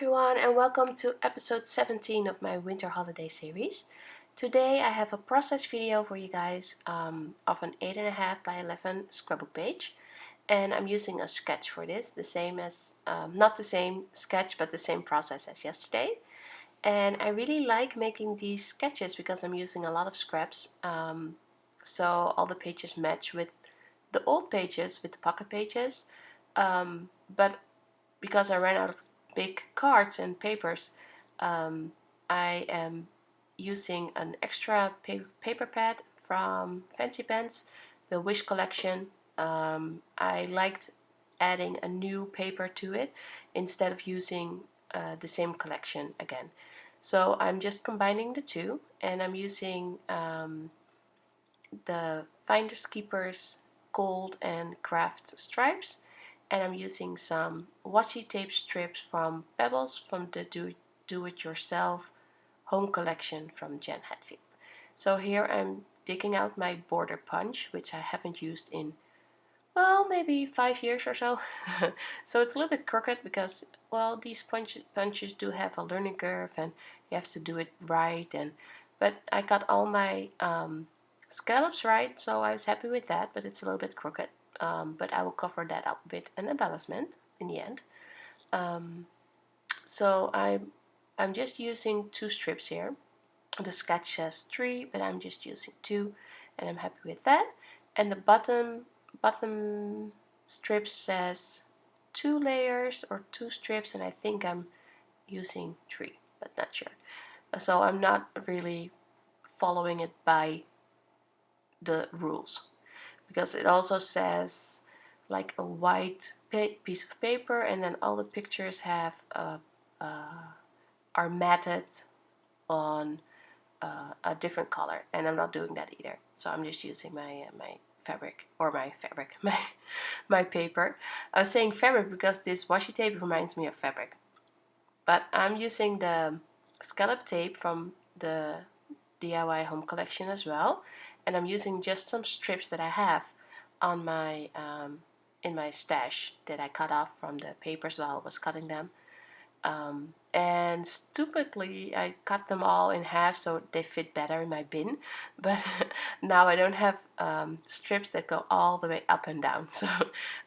everyone, and welcome to episode 17 of my winter holiday series. Today I have a process video for you guys of an 8.5 by 11 scrapbook page, and I'm using a sketch for this, the same as, not the same sketch but the same process as yesterday. And I really like making these sketches because I'm using a lot of scraps, so all the pages match with the old pages, with the pocket pages, but because I ran out of big cards and papers, I am using an extra paper pad from Fancy Pens, the Wish collection. I liked adding a new paper to it instead of using the same collection again. So I'm just combining the two, and I'm using the Finders Keepers Gold and Craft stripes, and I'm using some washi tape strips from Pebbles from the Do-It-Yourself Home Collection from Jen Hatfield. So here I'm digging out my border punch, which I haven't used in, well, maybe 5 years or so. So it's a little bit crooked because, well, these punches do have a learning curve and you have to do it right. But I got all my scallops right, so I was happy with that, but it's a little bit crooked. But I will cover that up with an embellishment in the end. So I'm just using 2 strips here. The sketch says 3, but I'm just using 2, and I'm happy with that. And the bottom strip says 2 layers or 2 strips, and I think I'm using 3, but not sure. So I'm not really following it by the rules, because it also says like a white piece of paper, and then all the pictures have are matted on a different color, and I'm not doing that either. So I'm just using my my paper. I was saying fabric because this washi tape reminds me of fabric, but I'm using the scallop tape from the DIY home collection as well, and I'm using just some strips that I have on my in my stash that I cut off from the papers while I was cutting them. And stupidly I cut them all in half so they fit better in my bin, but now I don't have strips that go all the way up and down, so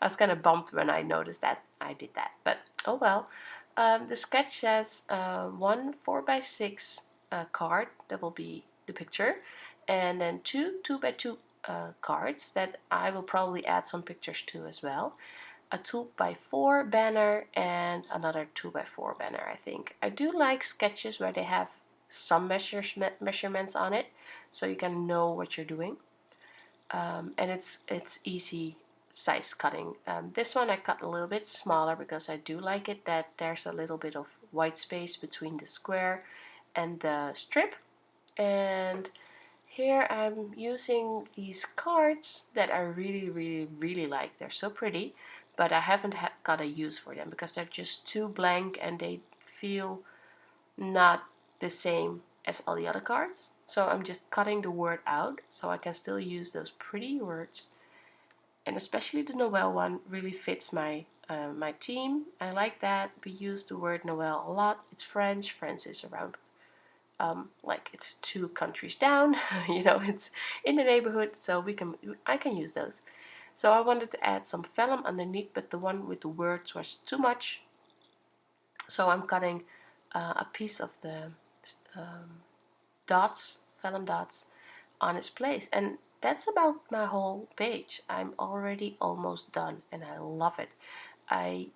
I was kind of bummed when I noticed that I did that, but oh well. The sketch says one 4x6 card, that will be the picture, and then two 2x2 cards that I will probably add some pictures to as well, a 2x4 banner, and another 2x4 banner. I think I do like sketches where they have some measurements on it, so you can know what you're doing, and it's easy size cutting. This one I cut a little bit smaller because I do like it that there's a little bit of white space between the square and the strip. And here I'm using these cards that I really like. They're so pretty, but I haven't got a use for them because they're just too blank and they feel not the same as all the other cards. So I'm just cutting the word out so I can still use those pretty words. And especially the Noel one really fits my my team. I like that. We use the word Noel a lot. It's French. France is around like it's 2 countries down. You know, it's in the neighborhood, so I can use those. So I wanted to add some vellum underneath, but the one with the words was too much, so I'm cutting a piece of the vellum dots on its place, and that's about my whole page. I'm already almost done and I love it. I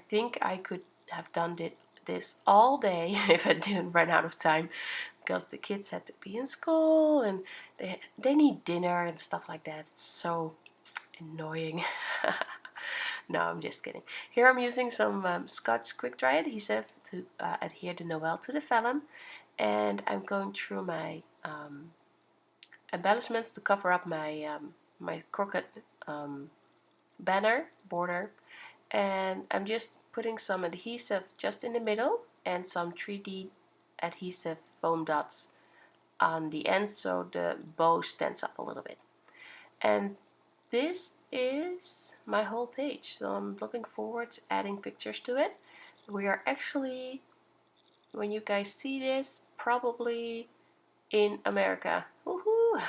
think I could have done this all day if I didn't run out of time, because the kids had to be in school and they need dinner and stuff like that. It's so annoying. No, I'm just kidding. Here I'm using some Scotch quick dry adhesive to adhere the Noel to the vellum, and I'm going through my embellishments to cover up my my crooked banner border, and I'm just putting some adhesive just in the middle and some 3D adhesive foam dots on the end so the bow stands up a little bit. And this is my whole page, so I'm looking forward to adding pictures to it. we are actually, when you guys see this, probably in America. Woohoo!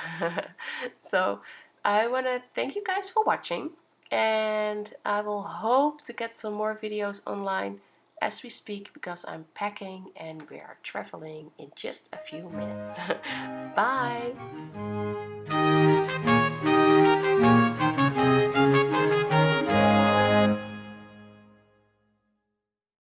So I want to thank you guys for watching, and I will hope to get some more videos online as we speak, because I'm packing and we are traveling in just a few minutes. Bye!